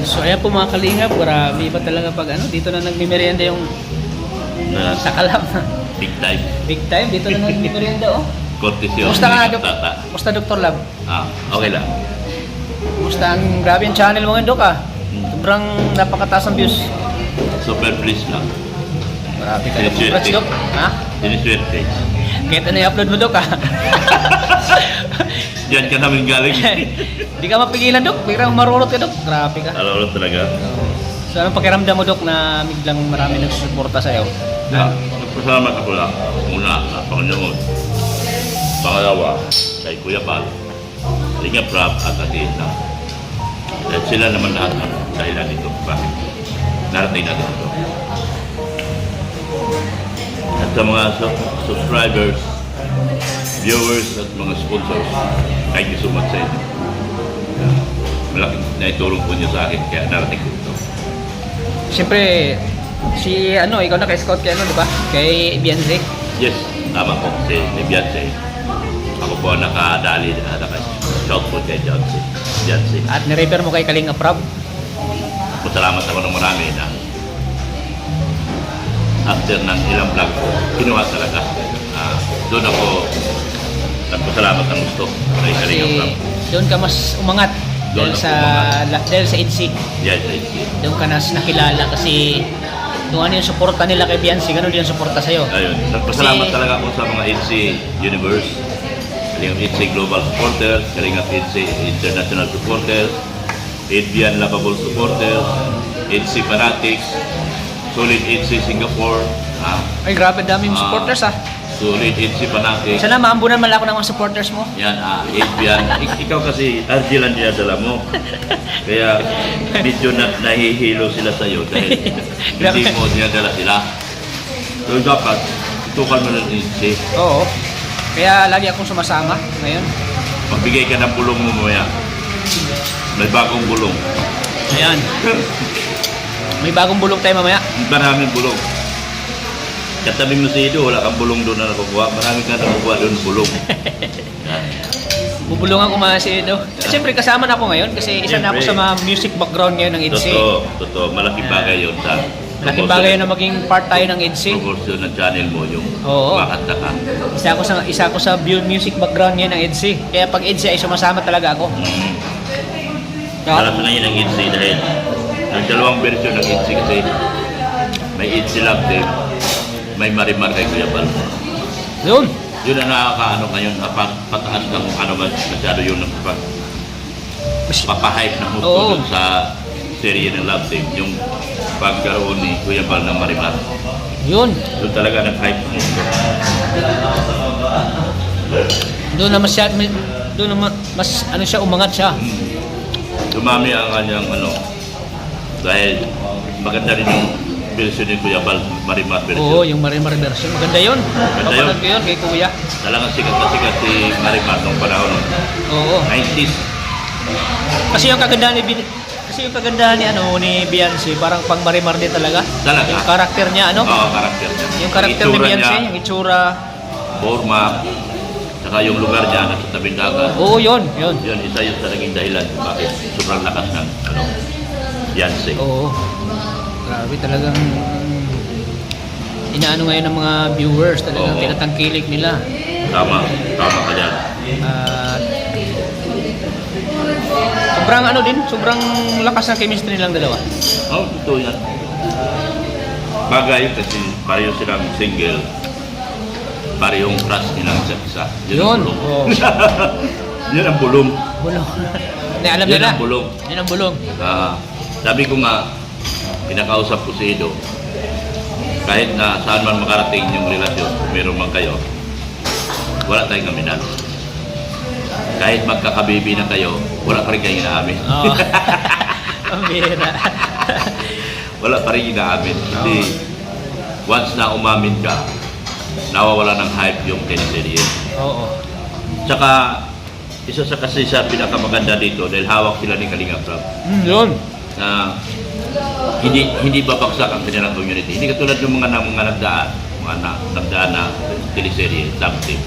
So ayan po mga kalingap, grabe ba talaga pag ano, dito na nagmimerienda yung sa Calab. Big time. Big time, dito na nagmimerienda oh. Kortesyon. Kumusta ka, Tata. Kumusta Dr. Lab? Okay lang. Kumusta ang grabe yung channel mo ngayon, Dok ah? Sobrang napakataas ang views. Super pleased lang. Grabe ka. Siniswerte. Congrats, Dok. Ha? Siniswerte. Kahit ano i-upload mo, Dok ah. Diyan ka namin galing. Hindi ka mapigilan, Dok. Biglang marurot ka, Dok. Grabe ka. Alam mo talaga. So anong pakiramdam mo, Dok, na biglang marami nagsusuporta sa'yo? Nagpasalamat ako lang. Una, sa Panginoon. Pangalawa, kay Kuya Bal, Linga Prab at Athena. Dahil sila naman lahat ang dahilan nito. Bakit? Narating natin ito. At sa mga subscribers, viewers at mga sponsors, thank you so much sa inyo. Malaking naitulong po niyo sa akin kaya narating ko ito. Siyempre, ikaw na kay-scout kay di ba? Kay Beyonce. Yes, tama po si Beyonce. Ako po ang nakadali at naka-shout po kay Beyonce. At nirefer mo kay Kalinga Prab. Salamat ako ng marami na after ng ilang vlog ko, kinuha talaga. Doon ako nagpasalamat ng gusto kay Kalinga Prab. Doon ka mas umangat dahil sa EDC. Yes, I see. Doon ka nas nakilala kasi kung ano yung suporta nila kay Beyonce, ganun din yung suporta sa'yo. Ayun, nagpasalamat talaga ako sa mga EDC Universe, Kalingap EDC Global Supporters, Kalingap EDC International Supporters, Adrian Lovable Supporters, EDC Fanatics, Solid EDC Singapore, Ay, grabe dami yung supporters ah. Solid EDC Fanatics. Sana maambunan man lang ako ng mga supporters mo. Yan, Adrian. Ikaw kasi, RG lang dinadala mo. Kaya medyo nahihilo sila sa'yo dahil hindi mo dinadala sila. So dapat, itukan mo ng EDC. Oo. Kaya lagi akong sumasama ngayon. Magbigay ka ng bulong mo mamaya. May bagong bulong. Ayan. May bagong bulong tayo mamaya. Maraming bulong. Katabi mo si Ido, wala kang bulong doon na nakukuha. Maraming ka nakukuha doon bulong. Bubulungan ko mga si Edo. Siyempre kasama na ako ngayon kasi isa na ako sa mga music background ngayon ng EDC. Totoo. Malaking bagay yun sa Malaking bagay na maging part tayo ng EDC. proportion ng channel mo yung Oo. makanta ka. Isa ako sa music background ngayon ng EDC. Kaya pag EDC ay sumasama talaga ako. Alam mo na yun ang EDC dahil ang dalawang version ng EDC kasi may EDC Love Team, may Marimar kay Kuya Bal. Yun. Yun ang nakakaano ngayon, pataas ng ano masyado yun ng papahype ng gusto dun sa serye ng Love Team, yung pagkaroon ni Kuya Bal ng Marimar. Yun. Doon talaga nag-hype ng gusto. Doon na mas ano siya, umangat siya. Dumami ang kanyang dahil maganda rin yung version ni Kuya Bal, Marimar version. Oo, yung Marimar version. Maganda yun. Maganda yun. Kapanood ko yun kay Kuya. Talagang sikat na sikat si Marimar nung panahon nun. Oo. 90s. Kasi yung kagandahan ni Beyonce, parang pang Marimar din talaga. Talaga? Yung karakter niya, Oo, karakter niya. Yung karakter ni itsura Beyonce, niya, yung itsura. forma, saka yung lugar niya nasa tabing dagat. Oo, yun. Yun, isa yun sa naging dahilan kung bakit sobrang lakas ng Beyonce. Oo. Grabe talagang inaano ngayon ng mga viewers, talagang Oo. tinatangkilik nila. Tama ka dyan. At sobrang lakas ng chemistry nilang dalawa. Totoo yan. Bagay kasi pareho silang single, parehong crush nilang isa't isa. Yun. Ang bulong. Oo. Yun ang bulong. Bulong. Alam Yun nila. ang bulong. Yun ang bulong. Sabi ko nga, pinakausap ko si Ido, kahit na saan man makarating yung relasyon, meron man kayo, wala tayong aminan. Kahit magkakabibi na kayo, wala pa rin kayong inaamin. Oo. Ang bihira. Wala pa rin inaamin. Hindi, once na umamin ka, nawawala ng hype yung teleserye. Oo. Tsaka, isa sa kasi sa pinakamaganda dito dahil hawak sila ni Kalinga Prab Yun. na hindi babagsak ang kanilang community. Hindi katulad ng mga nagdaan na teleserye, Love Team.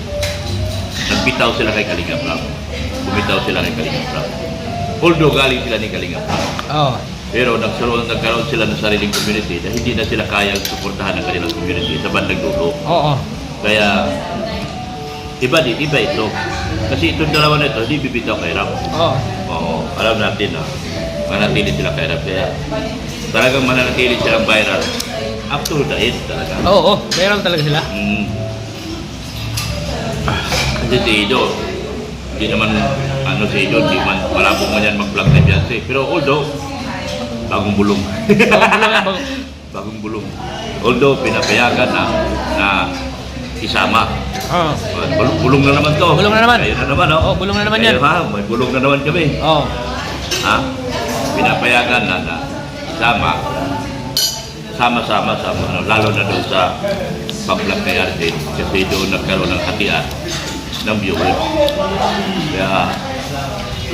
Nagbitaw sila kay Kalinga Prab. Bumitaw sila kay Kalinga Prab. Although galing sila ni Kalinga Prab. Oo. Pero nagkaroon sila ng sariling community na hindi na sila kayang suportahan ng kanilang community sa bandang dulo. Oo. Kaya, iba ito. Kasi itong dalawa na ito, hindi bibitaw kahirap. Oo. Oo, alam natin na manatili sila kahirap. Kaya talagang mananatili silang viral. Up to the end talaga. Oo, meron talaga sila. Kasi si Ido, hindi naman si Ido, hindi man malabong man yan mag-vlog na Beyonce. Pero although, bagong bulong. Bagong bulong. Although pinapayagan na isama. Oo. Bulong na naman to. Bulong na naman. Kayo na naman, Oo, bulong na naman yan. Ha, may bulong na naman kami. Oo. Ha? Pinapayagan na isama. Sama-sama, lalo na doon sa pag-vlog kay Arjun. Kasi doon nagkaroon ng hatian ng viewers. Kaya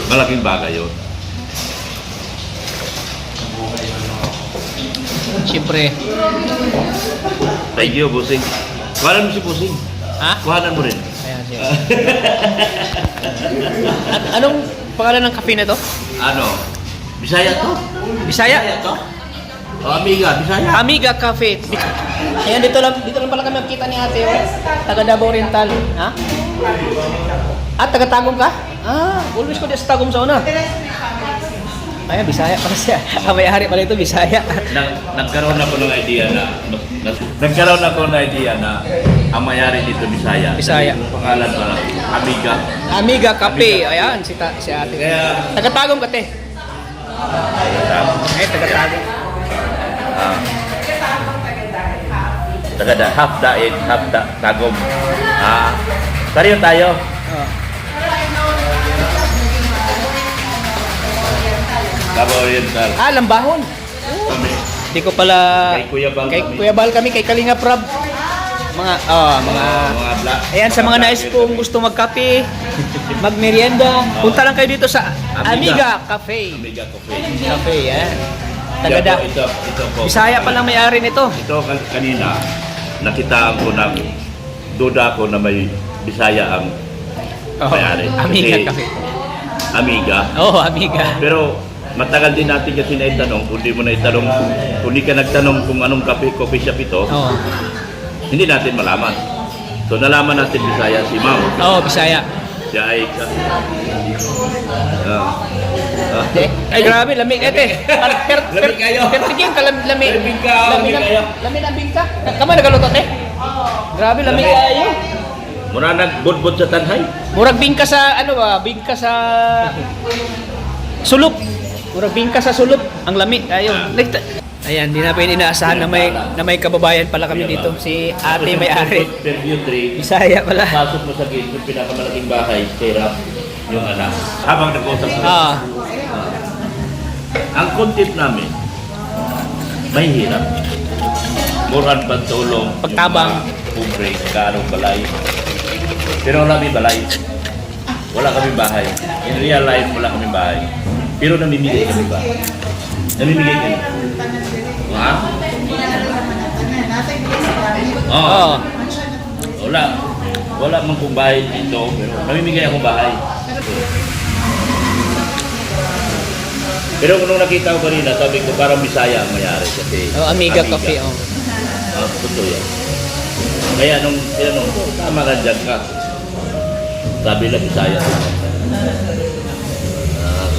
malaking bagay yun. Siyempre. Thank you, Busing. Kuhanan mo si Busing. Ha? Kuhanan mo rin. Ayan siya. Anong pangalan ng cafe na to? Ano? Bisaya to? Bisaya? to? Oh, Amiga, Bisaya. Amiga Cafe. Ayan, dito lang pala kami nakita ni ate. Oh. Taga Davao Oriental. Ha? Taga Tagum ka? Always ko di sa Tagum sa una. Ayan, Bisaya pala siya. May-ari pala ito, Bisaya. Nagkaroon ako ng idea na ang mayari dito Bisaya. Bisaya. Ang pangalan pala, Amiga. Amiga Cafe. Ayan, si ate. Kaya, Taga Tagum ka, te. Taga Tagum. half daig, half tagom. Pariyo tayo. Davao Oriental. Lambahon. Kami. Hindi ko pala... Kay Kuya Bal kay kami. Kuya Bal kami, kay Kalinga Prab. Mga black. Ayan, sa mga nais pong gusto magkape, magmerienda, punta lang kayo dito sa Amiga Cafe. Amiga Cafe. Cafe, yan. Tagada. Ito po. Bisaya pa lang may-ari nito. Ito kanina, nakitaan ko ng duda ko na may Bisaya ang may-ari. Amiga Kasi Cafe. Amiga. Oo, Amiga. Pero matagal din natin kasi naitanong, kung di mo naitanong, kung di ka nagtanong kung anong coffee shop ito, Oo. hindi natin malaman. So nalaman natin Bisaya si Ma'am. Oo, Bisaya. Siya ay Ay, grabe, lamig ete. Lamig kayo. Pertigin ka, lamig. Lamig ka, lamig kayo. Lamig ang bingka. Kama nagaluto, te? Grabe, lamig kayo. mura nagbudbud sa tanhay. Murag bingka sa, bingka sa sulop. Murag bingka sa sulop. Ang lamig, ayun. Ayan, di na pa inaasahan na may kababayan pala kami dito. Si ate may-ari. Fairview 3. Bisaya pala. Pasok mo sa gate, yung pinakamalaking bahay, Serap, yung anak. Habang nag-usap ko. Ang content namin, may hirap. Muran pagtulong. Pagtabang. Pumbre, karong balay. Pero wala kami balay. Wala kami bahay. In real life, wala kami bahay. Pero namimigay kami ba? Namimigay kami. Ha? Oo. Wala man kong bahay dito, pero namimigay akong bahay. Pero nung nakita ko kanina, sabi ko parang Bisaya ang mayari kasi Amiga Cafe, totoo yan. Kaya nung tinanong ko, tama ka dyan ka. Sabi lang Bisaya.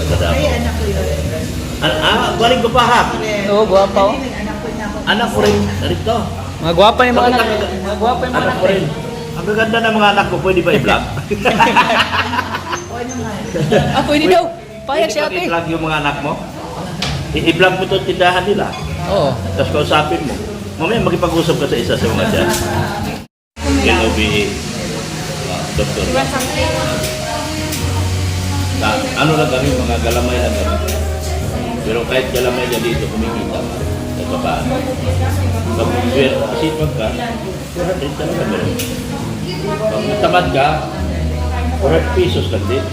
Kasada ko. Galing ko pa ha. Oo, guwapa oh. Anak ko rin, narito. Mga guwapa yung mga anak. Mga guwapa yung mga Anak ko rin. Ang gaganda ng mga anak ko, pwede ba i-vlog? Pwede daw. Payag si Pwede ate. i-vlog yung mga anak mo? I-vlog mo itong tindahan nila. Oo. Tapos kausapin mo. Mamaya magipag-usap ka sa isa sa mga dyan. LOBE. Doktor. Ano lang kami, mga galamay lang kami. Pero kahit galamay na dito, kumikita ka. Sa paano. Kapag sipag ka, 400 talaga meron. Kapag tamad ka, 400 pesos lang din.